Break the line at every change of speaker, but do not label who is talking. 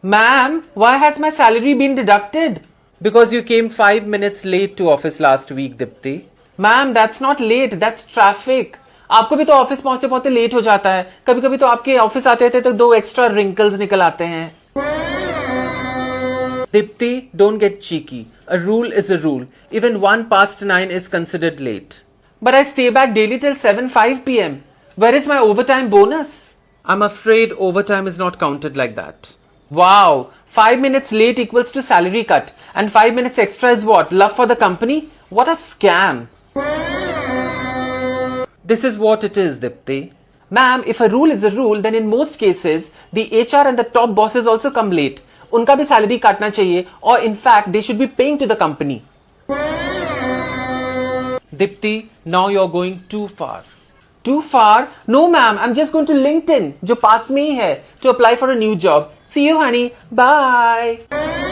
Ma'am, why has my salary been deducted? Because you came 5 minutes late to office last week, Dipti. Ma'am, that's not late, that's traffic. आपको भी तो office पहुंचते पहुंचते late हो जाता है. कभी कभी तो आपके ऑफिस आते थे तो 2 एक्स्ट्रा रिंकल्स निकल आते हैं. Dipti, don't get cheeky. A rule is a rule. Even 1 past 9 is considered late. But I stay back daily till 7:05 p.m. Where is my overtime bonus? I'm afraid overtime is not counted like that. Wow, 5 minutes late equals to salary cut. And 5 minutes extra is what? Love for the company? What a scam. This is what it is, Dipti. Ma'am, if a rule is a rule, then in most cases, the HR and the top bosses also come late. उनका भी salary काटना चाहिए, or in fact, they should be paying to the company. Dipti, now you're going too far. Too far? No, ma'am. I'm just going to LinkedIn, जो पास में ही है, to apply for a new job. See you, honey. Bye.